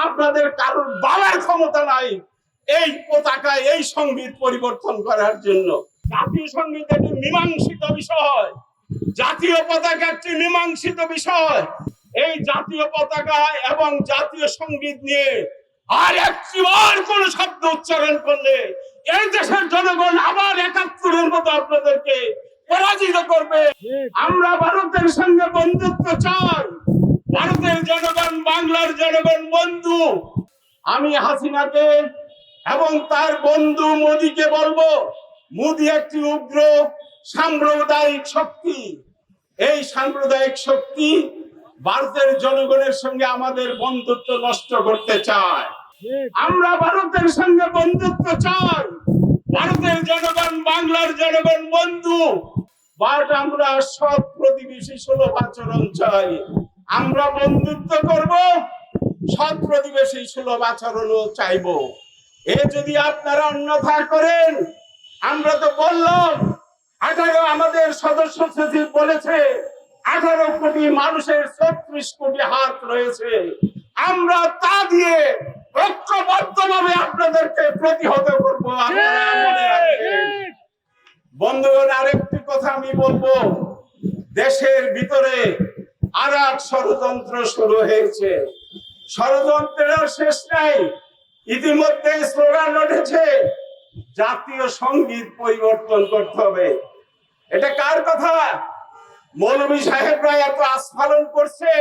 আপনাদের কারোর বলার ক্ষমতা নাই এই পতাকা এই সংগীত পরিবর্তন করার জন্য। জাতীয় সংগীত একটি মীমাংসিত বিষয়, জাতীয় পতাকা একটি মীমাংসিত বিষয়। এই জাতীয় পতাকা এবং জাতীয় সংগীত নিয়ে আর একটিবার কোন শব্দ উচ্চারণ করলে এই দেশের জনগণ আবার ৭১-এর মতো আপনাদেরকে পরাজিত করবে। আমরা ভারতের সঙ্গে বন্ধুত্ব চাই, ভারতের জনগণ বাংলার জনগণ বন্ধু। আমি হাসিনাকে এবং তার বন্ধু মোদীকে বলবো, মোদী একটি উগ্র সাম্প্রদায়িক শক্তি। এই সাম্প্রদায়িক শক্তি ভারতের জনগণের সঙ্গে আমাদের বন্ধুত্ব নষ্ট করতে চায়। আমরা ভারতের সঙ্গে বন্ধুত্ব চাই, ভারতের জনগণ বাংলার জনগণ বন্ধু। বাট আমরা সৎ প্রতিবেশী সুলভ আচরণ চাই। আমরা বন্ধুত্ব করব, সৎ প্রতিবেশী সুলভ আচরণও চাইবো। এ যদি আপনারা অন্যথা করেন, আমরা তো বললাম 18 আমাদের সদস্য সচিব বলেছে 18 কোটি মানুষের 36 কোটি হাত রয়েছে। আমরা তা দিয়ে ঐক্যবদ্ধভাবে আপনাদেরকে প্রতিহত করবো। বন্ধুগণ, আরেকটি কথা আমি বলবো, দেশের ভিতরে আর এক ষড়যন্ত্র শুরু হয়েছে। ষড়যন্ত্রের শেষ নাই। ইতিমধ্যে স্লোগান উঠেছে জাতীয় সংগীত পরিবর্তন করতে হবে। এটা কার কথা? মৌলভী সাহেবরা এত আস্ফালন করছে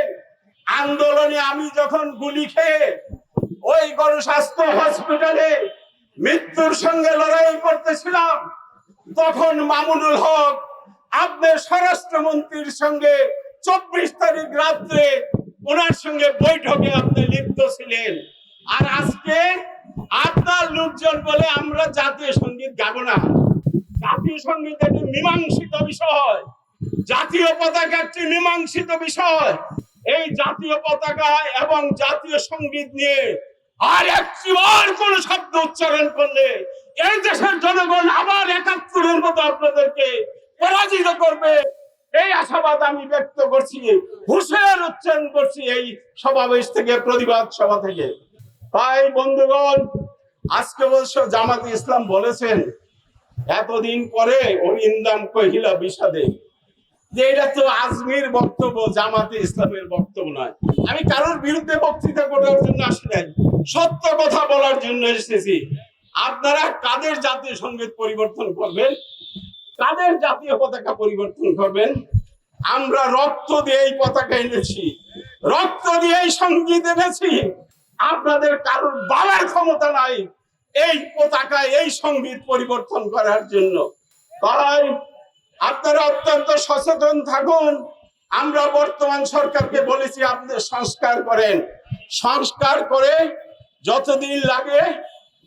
আন্দোলনে। আমি যখন গুলি খেয়ে ওই গণস্বাস্থ্য হসপিটালে মৃত্যুর সঙ্গে লড়াই করতেছিলাম, তখন মামুনুল হক আপনার স্বরাষ্ট্রমন্ত্রীর সঙ্গে 24 তারিখ রাত্রে ওনার সঙ্গে বৈঠকে আপনি লিপ্ত ছিলেন। আর আজকে আপনার লোকজন বলে আমরা জাতীয় সঙ্গীত গাবো না। জাতীয় সঙ্গীত একটি মীমাংসিত বিষয়, জাতীয় পতাকা একটি মীমাংসিত বিষয়। এই জাতীয় পতাকা এবং জাতীয় সঙ্গীত নিয়ে আর একটিবার কোন শব্দ উচ্চারণ করলে এই দেশের জনগণ আবার ৭১-এর মতো আপনাদেরকে পরাজিত করবে। এই আশাবাদ আমি ব্যক্ত করছি, হুঁশিয়ার উচ্চারণ করছি এই সমাবেশ থেকে, প্রতিবাদ সভা থেকে। তাই বন্ধুগণ, আজকে অবশ্য জামাতে ইসলাম বলেছেন এতদিন পরে অরিন্দাম কহিলা বিষাদে, যে এটা তো আজমির বক্তব্য, জামাতে ইসলামের বক্তব্য নয়। আমি কারোর বিরুদ্ধে বক্তৃতা করার জন্য আসি নাই, সত্য কথা বলার জন্য এসেছি। আপনারা কাদের জাতীয় সঙ্গীত পরিবর্তন করবেন, কাদের জাতীয় পতাকা পরিবর্তন করবেন? আমরা রক্ত দিয়ে এই পতাকা এনেছি, রক্ত দিয়ে এই সঙ্গীত এনেছি। আপনাদের কারোর বলার ক্ষমতা নাই এই পতাকা এই সঙ্গীত পরিবর্তন করার জন্য। তাই আপনারা অত্যন্ত সচেতন থাকুন। আমরা বর্তমান সরকারকে বলেছি আপনি সংস্কার করেন, সংস্কার করে যতদিন লাগে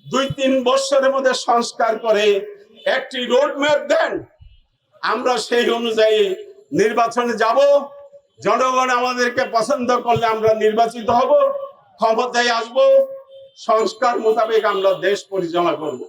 2-3 বছরের মধ্যে সংস্কার করে একটি রোডম্যাপ দেন। আমরা সেই অনুযায়ী নির্বাচনে যাব। জনগণ আমাদেরকে পছন্দ করলে আমরা নির্বাচিত হব, ক্ষমতায় আসব, সংস্কার মোতাবেক আমরা দেশ পরিচালনা করব।